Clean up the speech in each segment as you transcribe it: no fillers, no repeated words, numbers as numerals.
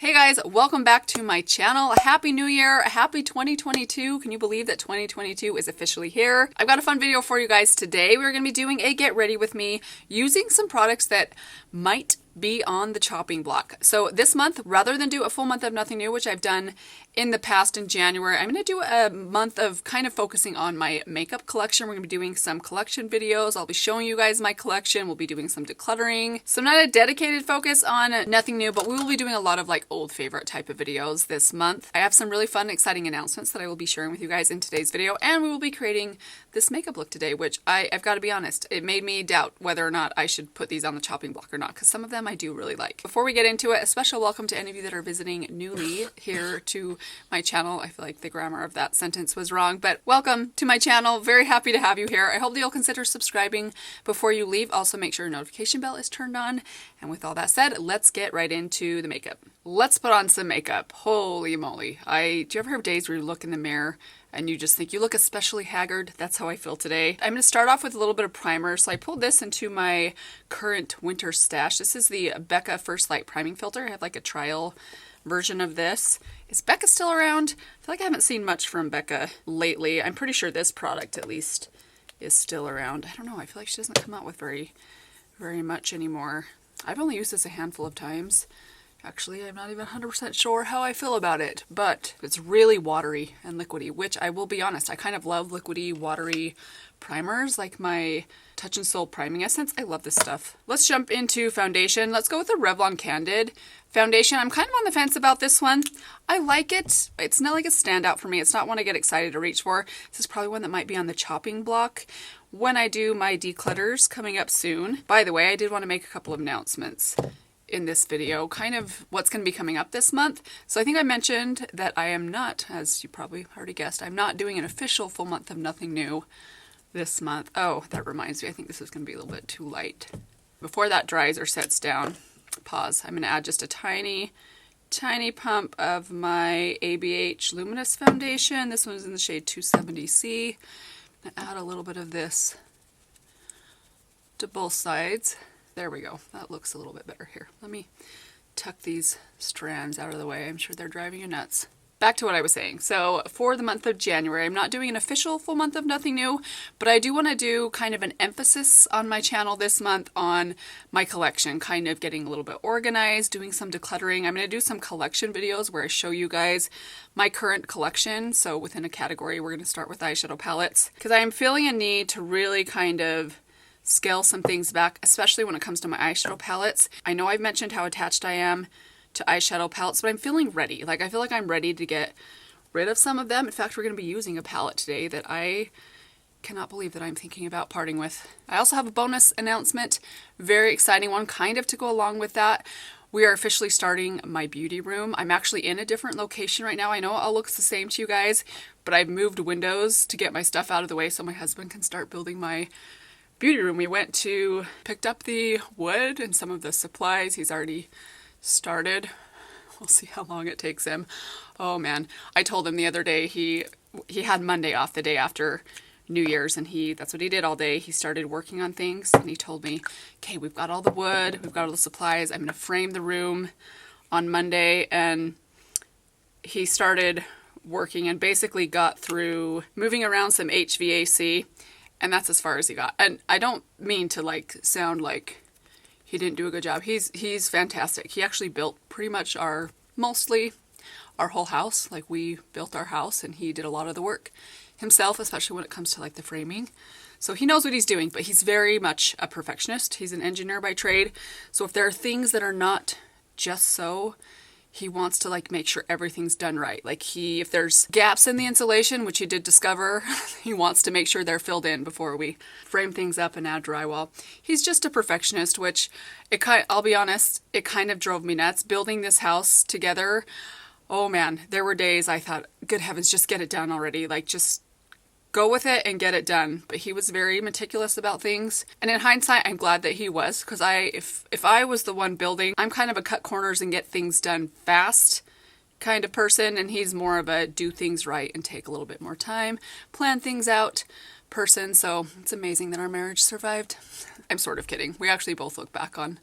Hey guys, welcome back to my channel. Happy New Year, happy 2022. Can you believe that 2022 is officially here? I've got a fun video for you guys today. We're going to be doing a get ready with me using some products that might be on the chopping block. So this month, rather than do a full month of nothing new, which I've done in the past in January, I'm going to do a month of kind of focusing on my makeup collection. We're going to be doing some collection videos. I'll be showing you guys my collection. We'll be doing some decluttering. So not a dedicated focus on nothing new, but we will be doing a lot of like old favorite type of videos this month. I have some really fun, exciting announcements that I will be sharing with you guys in today's video, and we will be creating this makeup look today, which I've got to be honest, it made me doubt whether or not I should put these on the chopping block or not, because some of them I do really like. Before we get into it, a special welcome to any of you that are visiting newly here to my channel. I feel like the grammar of that sentence was wrong, but welcome to my channel. Very happy to have you here. I hope that you'll consider subscribing before you leave. Also, make sure your notification bell is turned on. And with all that said, let's get right into the makeup. Let's put on some makeup. Holy moly. Do you ever have days where you look in the mirror and you just think you look especially haggard? That's how I feel today. I'm going to start off with a little bit of primer. So I pulled this into my current winter stash. This is the Becca First Light Priming Filter. I have like a trial version of this. Is Becca still around? I feel like I haven't seen much from Becca lately. I'm pretty sure this product at least is still around. I don't know. I feel like she doesn't come out with very much anymore. I've only used this a handful of times. Actually, I'm not even 100% sure how I feel about it, but it's really watery and liquidy, which I will be honest, I kind of love liquidy, watery primers, like my Touch in Soul Priming Essence. I love this stuff. Let's jump into foundation. Let's go with the Revlon Candid foundation. I'm kind of on the fence about this one. I like it. It's not like a standout for me. It's not one I get excited to reach for. This is probably one that might be on the chopping block when I do my declutters coming up soon. By the way, I did want to make a couple of announcements in this video, kind of what's going to be coming up this month. So I think I mentioned that I am not, as you probably already guessed, I'm not doing an official full month of nothing new this month. Oh, that reminds me, I think this is going to be a little bit too light. Before that dries or sets down, pause. I'm going to add just a tiny pump of my ABH Luminous Foundation. This one's in the shade 270C. I'm going to add a little bit of this to both sides. There we go. That looks a little bit better here. Let me tuck these strands out of the way. I'm sure they're driving you nuts. Back to what I was saying. So for the month of January, I'm not doing an official full month of nothing new, but I do want to do kind of an emphasis on my channel this month on my collection, kind of getting a little bit organized, doing some decluttering. I'm going to do some collection videos where I show you guys my current collection. So within a category, we're going to start with eyeshadow palettes, because I am feeling a need to really kind of scale some things back, especially when it comes to my eyeshadow palettes. I know I've mentioned how attached I am to eyeshadow palettes, but I'm feeling ready. Like, I feel like I'm ready to get rid of some of them. In fact, we're going to be using a palette today that I cannot believe that I'm thinking about parting with. I also have a bonus announcement, very exciting one, kind of to go along with that. We are officially starting my beauty room. I'm actually in a different location right now. I know it all looks the same to you guys, but I've moved windows to get my stuff out of the way so my husband can start building my beauty room. We picked up the wood and some of the supplies. He's already started. We'll see how long it takes him. Oh man, I told him the other day he had Monday off, the day after New Year's, and that's what he did all day. He started working on things, and he told me, okay, we've got all the wood, we've got all the supplies, I'm gonna frame the room on Monday. And he started working and basically got through moving around some HVAC. And that's as far as he got. And I don't mean to like sound like he didn't do a good job. He's fantastic. He actually built pretty much mostly our whole house. Like, we built our house and he did a lot of the work himself, especially when it comes to like the framing. So he knows what he's doing, but he's very much a perfectionist. He's an engineer by trade. So if there are things that are not just so, he wants to like make sure everything's done right. Like, if there's gaps in the insulation, which he did discover, he wants to make sure they're filled in before we frame things up and add drywall. He's just a perfectionist, which I'll be honest, it kind of drove me nuts building this house together. Oh man, there were days I thought, good heavens, just get it done already. Like, just go with it and get it done. But he was very meticulous about things. And in hindsight, I'm glad that he was, because if I was the one building, I'm kind of a cut corners and get things done fast kind of person, and he's more of a do things right and take a little bit more time, plan things out person. So it's amazing that our marriage survived. I'm sort of kidding. We actually both look back on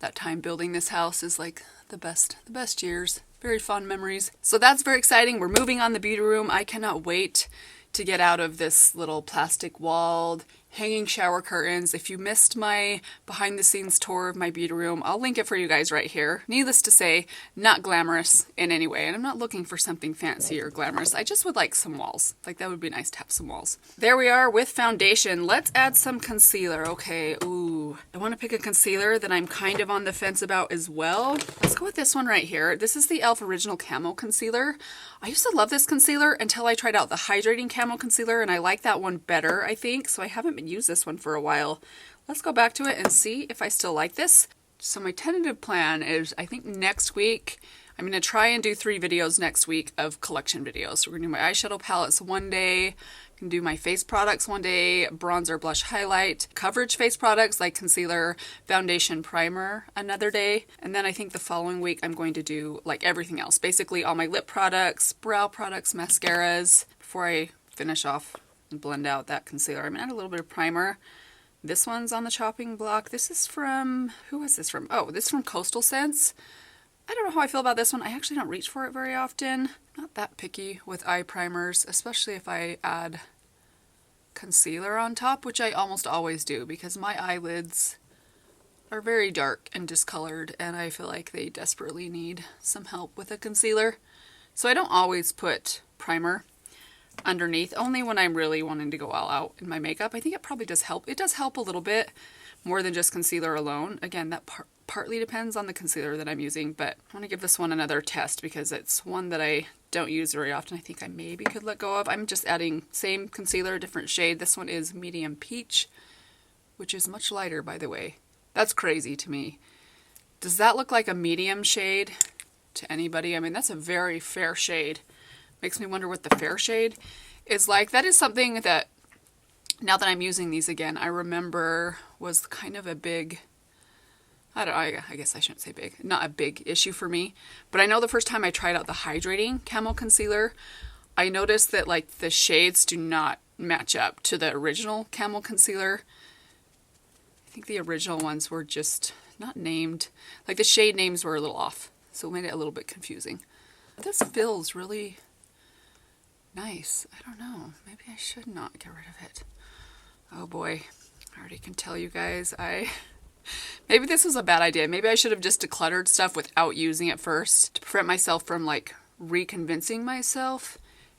that time building this house as like the best years. Very fond memories. So that's very exciting. We're moving on the beauty room. I cannot wait to get out of this little plastic walled hanging shower curtains. If you missed my behind the scenes tour of my beauty room, I'll link it for you guys right here. Needless to say, not glamorous in any way. And I'm not looking for something fancy or glamorous. I just would like some walls. Like, that would be nice to have some walls. There we are with foundation. Let's add some concealer. Okay, ooh. I want to pick a concealer that I'm kind of on the fence about as well. Let's go with this one right here. This is the e.l.f. Original Camo Concealer. I used to love this concealer until I tried out the Hydrating Camo Concealer, and I like that one better, I think. So I haven't been using this one for a while. Let's go back to it and see if I still like this. So my tentative plan is, I think next week, I'm going to try and do 3 videos next week of collection videos. So we're going to do my eyeshadow palettes one day, I can do my face products one day, bronzer, blush, highlight, coverage face products like concealer, foundation, primer another day. And then I think the following week I'm going to do like everything else. Basically all my lip products, brow products, mascaras. Before I finish off and blend out that concealer, I'm going to add a little bit of primer. This one's on the chopping block. This is from, who is this from? Oh, this is from Coastal Scents. I don't know how I feel about this one. I actually don't reach for it very often. Not that picky with eye primers, especially if I add concealer on top, which I almost always do because my eyelids are very dark and discolored and I feel like they desperately need some help with a concealer. So I don't always put primer underneath, only when I'm really wanting to go all out in my makeup. I think it probably does help. It does help a little bit more than just concealer alone. Again, that partly depends on the concealer that I'm using, but I want to give this one another test because it's one that I don't use very often. I think I maybe could let go of. I'm just adding same concealer, different shade. This one is medium peach, which is much lighter, by the way. That's crazy to me. Does that look like a medium shade to anybody? I mean, that's a very fair shade. Makes me wonder what the fair shade is like. That is something that, now that I'm using these again, I remember was kind of a big, I guess I shouldn't say big, not a big issue for me. But I know the first time I tried out the Hydrating Camo Concealer, I noticed that like the shades do not match up to the original Camo Concealer. I think the original ones were just not named, like the shade names were a little off. So it made it a little bit confusing. This feels really nice. I don't know. Maybe I should not get rid of it. Oh boy. I already can tell you guys. Maybe this was a bad idea. Maybe I should have just decluttered stuff without using it first to prevent myself from like reconvincing myself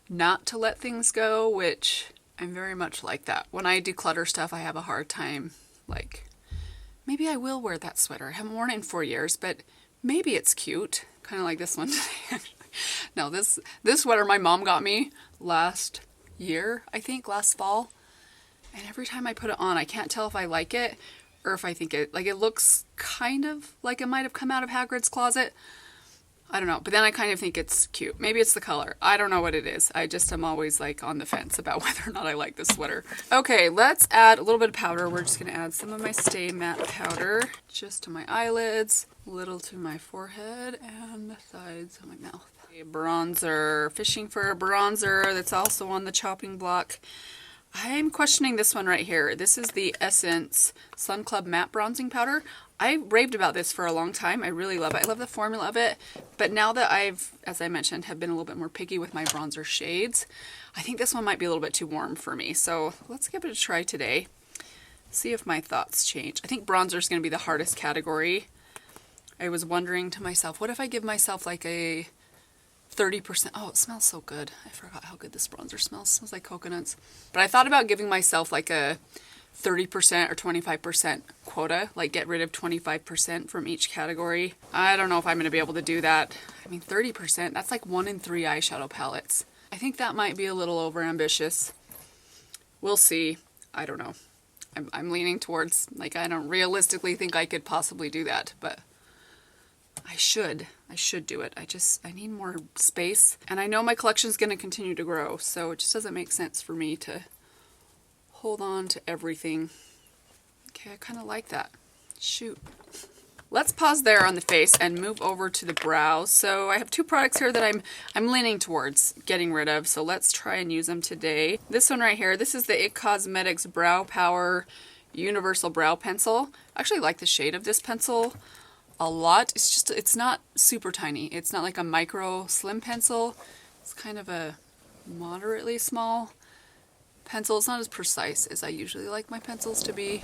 not to let things go, which I'm very much like that. When I declutter stuff, I have a hard time. Like, maybe I will wear that sweater. I haven't worn it in 4 years, but maybe it's cute. Kind of like this one today. No, this sweater my mom got me last year, I think, last fall. And every time I put it on, I can't tell if I like it or if I think it, like, it looks kind of like it might have come out of Hagrid's closet. I don't know, but then I kind of think it's cute. Maybe it's the color. I don't know what it is. I just am always like on the fence about whether or not I like this sweater. Okay, let's add a little bit of powder. We're just gonna add some of my Stay Matte powder just to my eyelids, a little to my forehead and the sides of my mouth. A bronzer, fishing for a bronzer that's also on the chopping block. I'm questioning this one right here. This is the Essence Sun Club Matte Bronzing Powder. I raved about this for a long time. I really love it. I love the formula of it. But now that I've, as I mentioned, have been a little bit more picky with my bronzer shades, I think this one might be a little bit too warm for me. So let's give it a try today. See if my thoughts change. I think bronzer is going to be the hardest category. I was wondering to myself, what if I give myself like a 30%. Oh, it smells so good. I forgot how good this bronzer smells. It smells like coconuts. But I thought about giving myself like a 30% or 25% quota, like get rid of 25% from each category. I don't know if I'm going to be able to do that. I mean, 30%, that's like 1 in 3 eyeshadow palettes. I think that might be a little overambitious. We'll see. I don't know. I'm leaning towards, like, I don't realistically think I could possibly do that, but I should do it. I need more space. And I know my collection is going to continue to grow, so it just doesn't make sense for me to hold on to everything. Okay, I kind of like that. Shoot. Let's pause there on the face and move over to the brows. So I have 2 products here that I'm leaning towards getting rid of, so let's try and use them today. This one right here, this is the IT Cosmetics Brow Power Universal Brow Pencil. I actually like the shade of this pencil a lot. It's just, it's not super tiny. It's not like a micro slim pencil. It's kind of a moderately small pencil. It's not as precise as I usually like my pencils to be.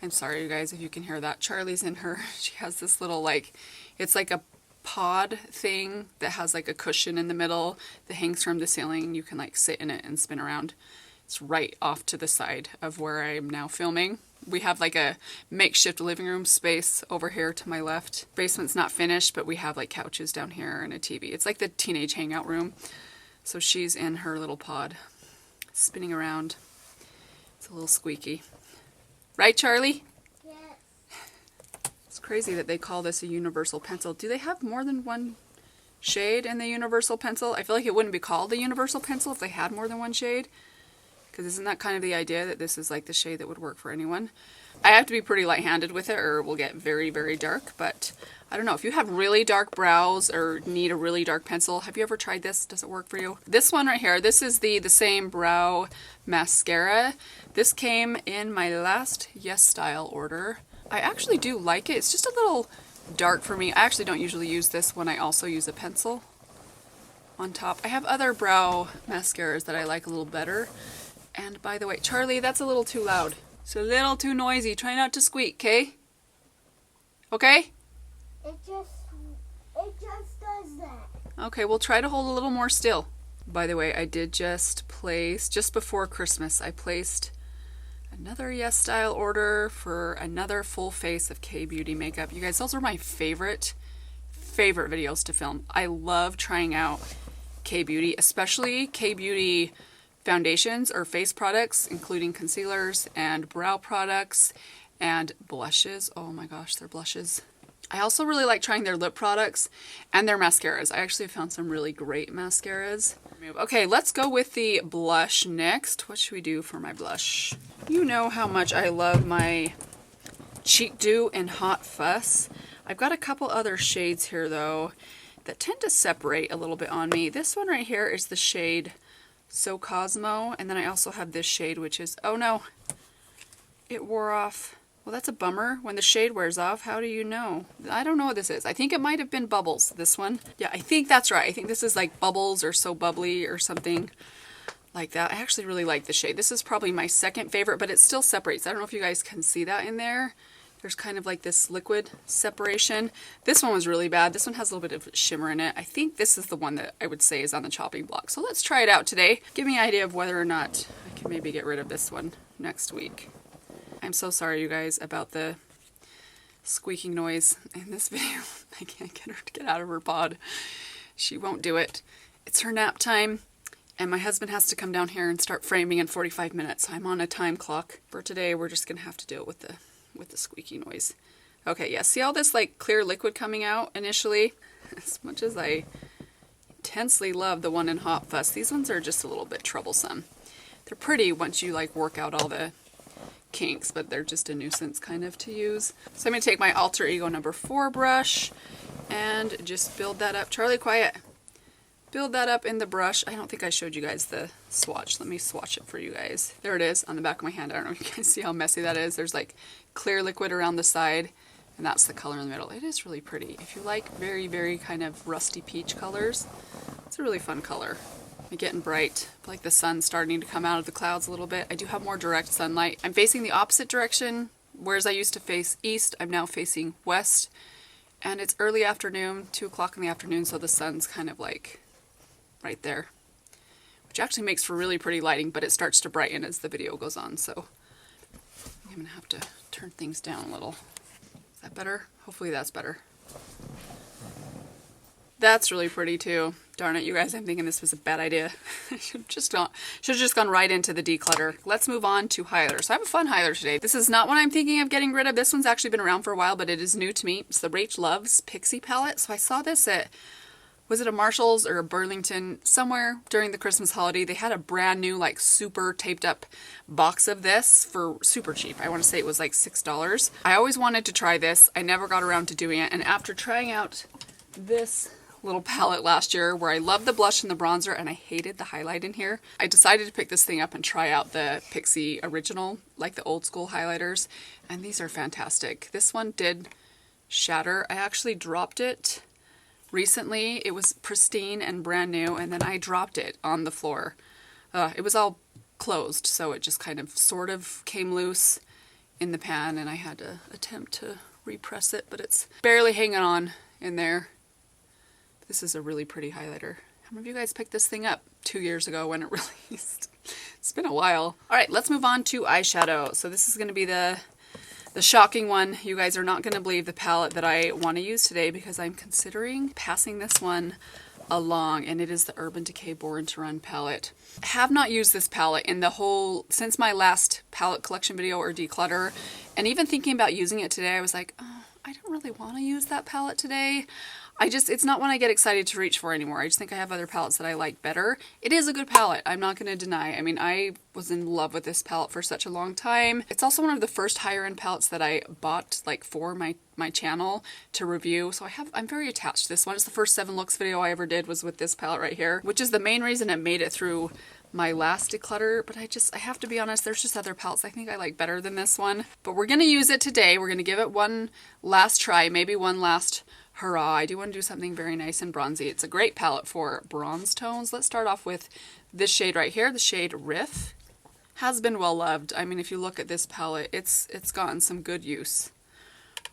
I'm sorry, you guys, if you can hear that. Charlie's in her. She has this little, like, it's like a pod thing that has like a cushion in the middle that hangs from the ceiling. You can like sit in it and spin around. It's right off to the side of where I'm now filming. We have like a makeshift living room space over here to my left. Basement's not finished, but we have like couches down here and a TV. It's like the teenage hangout room. So she's in her little pod, spinning around. It's a little squeaky. Right, Charlie? Yes. It's crazy that they call this a universal pencil. Do they have more than one shade in the universal pencil? I feel like it wouldn't be called the universal pencil if they had more than one shade. Because isn't that kind of the idea that this is like the shade that would work for anyone? I have to be pretty light-handed with it or it will get very, very dark. But I don't know. If you have really dark brows or need a really dark pencil, have you ever tried this? Does it work for you? This one right here, this is the same brow mascara. This came in my last Yes Style order. I actually do like it. It's just a little dark for me. I actually don't usually use this when I also use a pencil on top. I have other brow mascaras that I like a little better. And by the way, Charlie, that's a little too loud. It's a little too noisy. Try not to squeak, okay? Okay? It just does that. Okay, we'll try to hold a little more still. By the way, I did just place, just before Christmas, I placed another Yes Style order for another full face of K-Beauty makeup. You guys, those are my favorite videos to film. I love trying out K-Beauty, especially K-Beauty foundations or face products, including concealers and brow products and blushes. Oh my gosh, their blushes. I also really like trying their lip products and their mascaras. I actually found some really great mascaras. Okay, let's go with the blush next. What should we do for my blush? You know how much I love my Cheek Dew in Hot Fuss. I've got a couple other shades here though that tend to separate a little bit on me. This one right here is the shade So Cosmo, and then I also have this shade which is, oh no, it wore off. Well, that's a bummer. When the shade wears off, how do you know? I don't know what this is. I think it might have been Bubbles, this one. Yeah, I think that's right. I think this is like Bubbles or So Bubbly or something like that. I actually really like the shade. This is probably my second favorite, but it still separates. I don't know if you guys can see that in there. There's kind of like this liquid separation. This one was really bad. This one has a little bit of shimmer in it. I think this is the one that I would say is on the chopping block. So let's try it out today. Give me an idea of whether or not I can maybe get rid of this one next week. I'm so sorry, you guys, about the squeaking noise in this video. I can't get her to get out of her pod. She won't do it. It's her nap time, and my husband has to come down here and start framing in 45 minutes. I'm on a time clock. For today, we're just going to have to deal with the squeaky noise. Okay, yeah, see all this like clear liquid coming out initially? As much as I intensely love the one in Hot Fuss, these ones are just a little bit troublesome. They're pretty once you like work out all the kinks, but they're just a nuisance kind of to use. So I'm going to take my Alter Ego number 4 brush and just build that up. Charlie, quiet. Build that up in the brush. I don't think I showed you guys the swatch. Let me swatch it for you guys. There it is on the back of my hand. I don't know if you can see how messy that is. There's like clear liquid around the side, and that's the color in the middle. It is really pretty. If you like very, very kind of rusty peach colors, it's a really fun color. Getting bright, like the sun starting to come out of the clouds a little bit. I do have more direct sunlight. I'm facing the opposite direction, whereas I used to face east, I'm now facing west, and it's early afternoon, 2 o'clock in the afternoon, so the sun's kind of like right there, which actually makes for really pretty lighting, but it starts to brighten as the video goes on, so I'm gonna have to turn things down a little. Is that better? Hopefully that's better. That's really pretty too. Darn it, you guys, I'm thinking this was a bad idea. I should have just gone right into the declutter. Let's move on to highlighters. So I have a fun highlighter today. This is not what I'm thinking of getting rid of. This one's actually been around for a while, but it is new to me. It's the Rach Loves Pixie Palette. So I saw this at, was it a Marshall's or a Burlington? Somewhere during the Christmas holiday. They had a brand new, like, super taped up box of this for super cheap. I want to say it was like $6. I always wanted to try this. I never got around to doing it. And after trying out this little palette last year where I loved the blush and the bronzer and I hated the highlight in here, I decided to pick this thing up and try out the Pixie original, like the old school highlighters, and these are fantastic. This one did shatter. I actually dropped it recently. It was pristine and brand new, and then I dropped it on the floor. It was all closed, so it just kind of sort of came loose in the pan, and I had to attempt to repress it, but it's barely hanging on in there. This is a really pretty highlighter. How many of you guys picked this thing up 2 years ago when it released? It's been a while. All right, let's move on to eyeshadow. So this is going to be the shocking one. You guys are not going to believe the palette that I want to use today because I'm considering passing this one along, and it is the Urban Decay Born To Run palette. I have not used this palette in the whole, since my last palette collection video or declutter, and even thinking about using it today, I was like, oh, I don't really want to use that palette today. It's not one I get excited to reach for anymore. I just think I have other palettes that I like better. It is a good palette, I'm not going to deny. I mean, I was in love with this palette for such a long time. It's also one of the first higher end palettes that I bought like for my channel to review. So I'm very attached to this one. It's the first 7 looks video I ever did was with this palette right here, which is the main reason it made it through my last declutter. But I have to be honest, there's just other palettes I think I like better than this one. But we're going to use it today. We're going to give it one last try, maybe one last hurrah. I do want to do something very nice and bronzy. It's a great palette for bronze tones. Let's start off with this shade right here, the shade Riff. Has been well loved. I mean, if you look at this palette, it's gotten some good use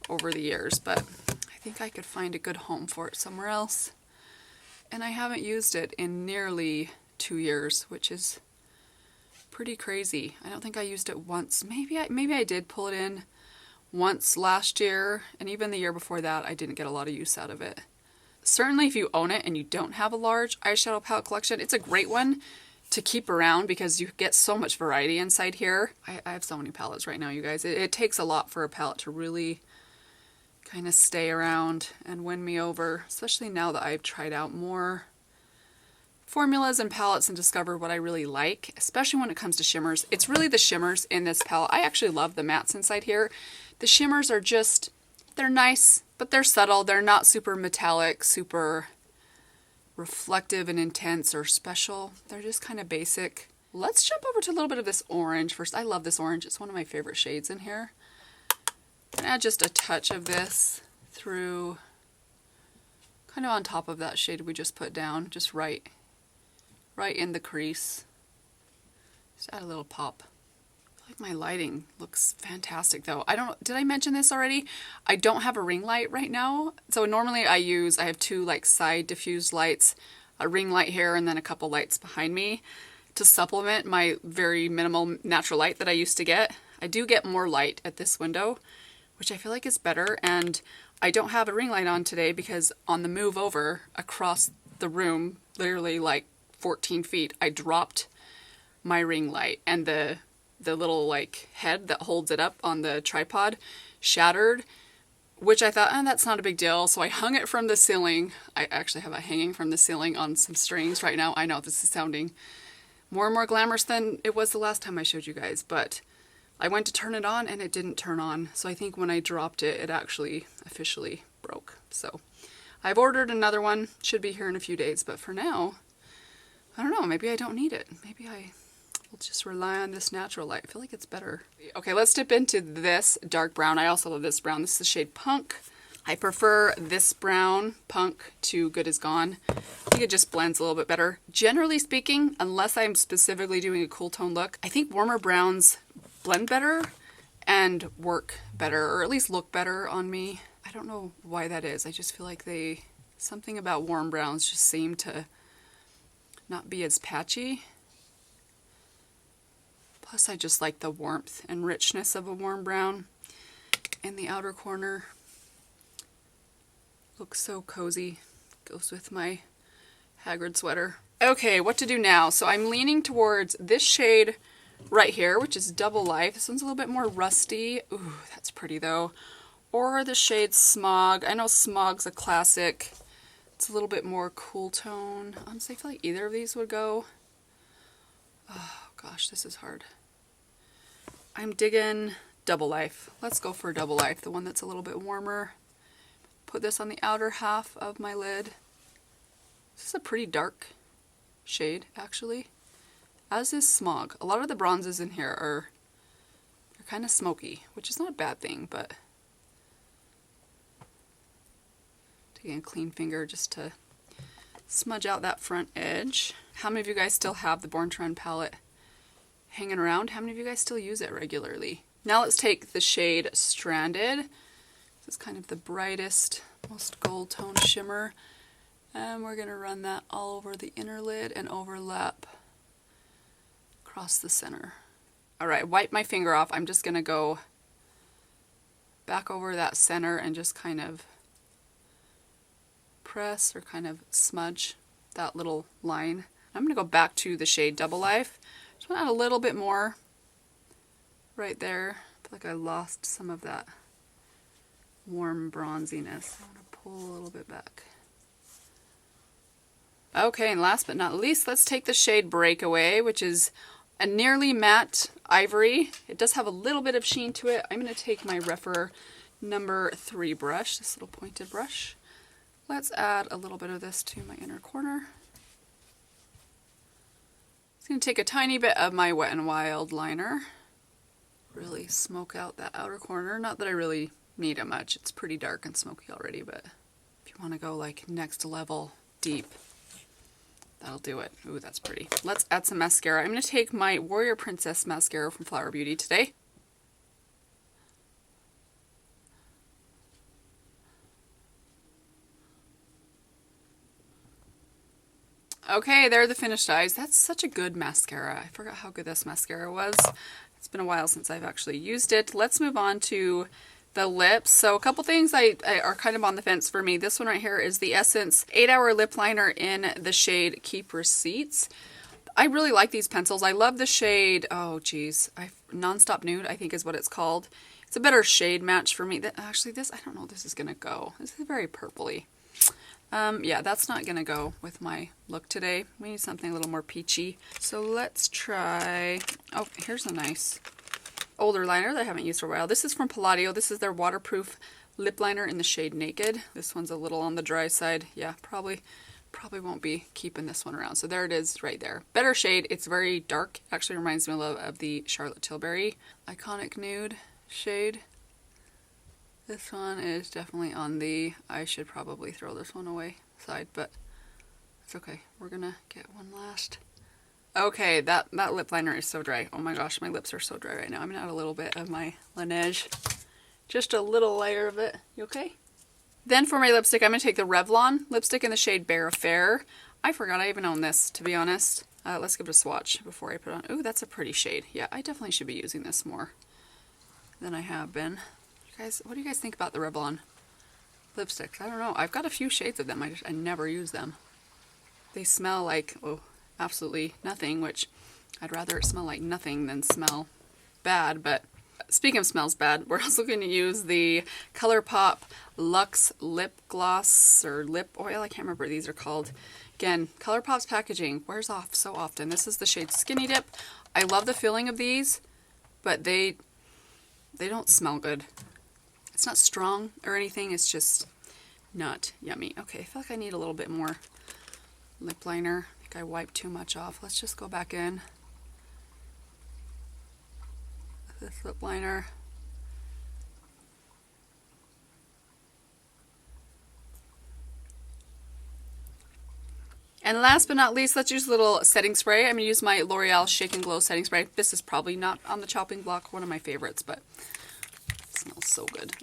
over the years, but I think I could find a good home for it somewhere else. And I haven't used it in nearly 2 years, which is pretty crazy. I don't think I used it once. Maybe I did pull it in once last year, and even the year before that, I didn't get a lot of use out of it. Certainly if you own it and you don't have a large eyeshadow palette collection, it's a great one to keep around because you get so much variety inside here. I have so many palettes right now, you guys. It takes a lot for a palette to really kind of stay around and win me over, especially now that I've tried out more formulas and palettes and discovered what I really like, especially when it comes to shimmers. It's really the shimmers in this palette. I actually love the mattes inside here. The shimmers are just, they're nice, but they're subtle. They're not super metallic, super reflective and intense or special. They're just kind of basic. Let's jump over to a little bit of this orange first. I love this orange. It's one of my favorite shades in here. And add just a touch of this through, kind of on top of that shade we just put down, just right in the crease. Just add a little pop. I feel like my lighting looks fantastic though. Did I mention this already? I don't have a ring light right now. So normally I have 2 like side diffused lights, a ring light here, and then a couple lights behind me to supplement my very minimal natural light that I used to get. I do get more light at this window, which I feel like is better, and I don't have a ring light on today because on the move over across the room, literally like 14 feet, I dropped my ring light, and the little like head that holds it up on the tripod shattered, which I thought, that's not a big deal. So I hung it from the ceiling. I actually have it hanging from the ceiling on some strings right now. I know this is sounding more and more glamorous than it was the last time I showed you guys, but I went to turn it on and it didn't turn on. So I think when I dropped it, it actually officially broke. So I've ordered another one. Should be here in a few days, but for now, I don't know, maybe I don't need it. Maybe I will just rely on this natural light. I feel like it's better. Okay, let's dip into this dark brown. I also love this brown. This is the shade Punk. I prefer this brown, Punk, to Good Is Gone. I think it just blends a little bit better. Generally speaking, unless I'm specifically doing a cool tone look, I think warmer browns blend better and work better, or at least look better on me. I don't know why that is. I just feel like something about warm browns just seem to not be as patchy. Plus I just like the warmth and richness of a warm brown in the outer corner. Looks so cozy. Goes with my Haggard sweater. Okay, what to do now? So I'm leaning towards this shade right here, which is Double Life. This one's a little bit more rusty. Ooh, that's pretty though. Or the shade Smog. I know Smog's a classic. It's a little bit more cool tone. Honestly, I feel like either of these would go. Oh gosh, this is hard. I'm digging Double Life. Let's go for Double Life, the one that's a little bit warmer. Put this on the outer half of my lid. This is a pretty dark shade, actually. As is Smog. A lot of the bronzes in here are kind of smoky, which is not a bad thing, but Taking a clean finger just to smudge out that front edge. How many of you guys still have the Born to Run palette hanging around? How many of you guys still use it regularly? Now let's take the shade Stranded. This is kind of the brightest, most gold tone shimmer. And we're going to run that all over the inner lid and overlap across the center. Alright, wipe my finger off. I'm just going to go back over that center and just kind of press or kind of smudge that little line. I'm going to go back to the shade Double Life. Just want to add a little bit more right there. I feel like I lost some of that warm bronziness. I want to pull a little bit back. Okay, and last but not least, let's take the shade Breakaway, which is a nearly matte ivory. It does have a little bit of sheen to it. I'm going to take my Rephr number 3 brush, this little pointed brush. Let's add a little bit of this to my inner corner. I'm going to take a tiny bit of my Wet n Wild liner. Really smoke out that outer corner. Not that I really need it much. It's pretty dark and smoky already, but if you want to go like next level deep, that'll do it. Ooh, that's pretty. Let's add some mascara. I'm going to take my Warrior Princess mascara from Flower Beauty today. Okay, there are the finished eyes. That's such a good mascara. I forgot how good this mascara was. It's been a while since I've actually used it. Let's move on to the lips. So a couple things I are kind of on the fence for me. This one right here is the Essence 8-Hour Lip Liner in the shade Keep Receipts. I really like these pencils. I love the shade, oh geez, Nonstop Nude I think is what it's called. It's a better shade match for me. Actually this, I don't know, this is gonna go. This is very purpley. Yeah, that's not gonna go with my look today. We need something a little more peachy. So let's try, oh, here's a nice older liner that I haven't used for a while. This is from Palladio. This is their waterproof lip liner in the shade Naked. This one's a little on the dry side. Yeah, probably won't be keeping this one around. So there it is right there. Better shade. It's very dark. Actually reminds me of the Charlotte Tilbury Iconic Nude shade. This one is definitely on the, I should probably throw this one away side, but it's okay. We're gonna get one last. Okay, that lip liner is so dry. Oh my gosh, my lips are so dry right now. I'm gonna add a little bit of my Laneige. Just a little layer of it. You okay? Then for my lipstick, I'm gonna take the Revlon lipstick in the shade Bare Affair. I forgot I even own this, to be honest. Let's give it a swatch before I put it on. Ooh, that's a pretty shade. Yeah, I definitely should be using this more than I have been. Guys, what do you guys think about the Revlon lipsticks? I don't know. I've got a few shades of them. I never use them. They smell like, oh, absolutely nothing, which I'd rather it smell like nothing than smell bad. But speaking of smells bad, we're also going to use the ColourPop Luxe Lip Gloss or Lip Oil. I can't remember what these are called. Again, ColourPop's packaging wears off so often. This is the shade Skinny Dip. I love the feeling of these, but they don't smell good. It's not strong or anything. It's just not yummy. Okay, I feel like I need a little bit more lip liner. I think I wiped too much off. Let's just go back in. This lip liner. And last but not least, let's use a little setting spray. I'm going to use my L'Oreal Shake and Glow setting spray. This is probably not on the chopping block, one of my favorites, but it smells so good.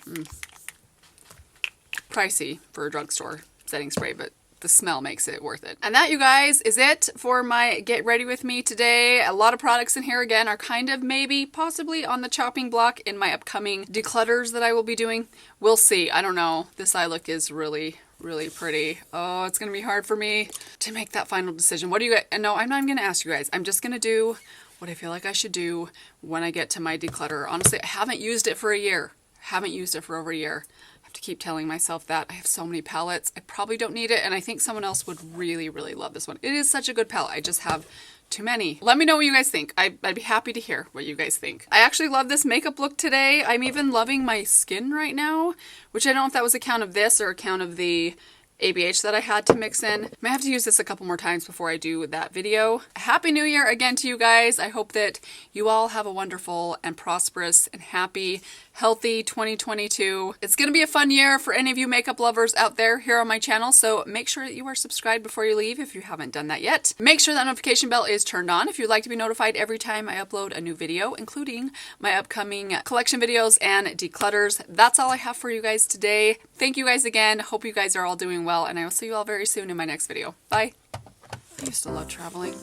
Pricey for a drugstore setting spray, but the smell makes it worth it. And that, you guys, is it for my Get Ready With Me today. A lot of products in here, again, are kind of maybe, possibly on the chopping block in my upcoming declutters that I will be doing. We'll see. I don't know. This eye look is really pretty. Oh, it's gonna be hard for me to make that final decision. What do you guys, no, I'm not even gonna ask you guys. I'm just gonna do what I feel like I should do when I get to my declutter. Honestly, I haven't used it for a year. Haven't used it for over a year. I have to keep telling myself that. I have so many palettes. I probably don't need it, and I think someone else would really love this one. It is such a good palette. I just have too many. Let me know what you guys think. I'd be happy to hear what you guys think. I actually love this makeup look today. I'm even loving my skin right now, which I don't know if that was a count of this or a count of the ABH that I had to mix in. I may have to use this a couple more times before I do that video. Happy New Year again to you guys. I hope that you all have a wonderful and prosperous and happy, healthy 2022. It's going to be a fun year for any of you makeup lovers out there here on my channel, so make sure that you are subscribed before you leave if you haven't done that yet. Make sure that notification bell is turned on if you'd like to be notified every time I upload a new video, including my upcoming collection videos and declutters. That's all I have for you guys today. Thank you guys again. Hope you guys are all doing well, and I will see you all very soon in my next video. Bye. I used to love traveling.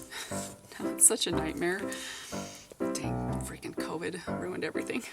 Now it's such a nightmare. Dang, freaking COVID ruined everything.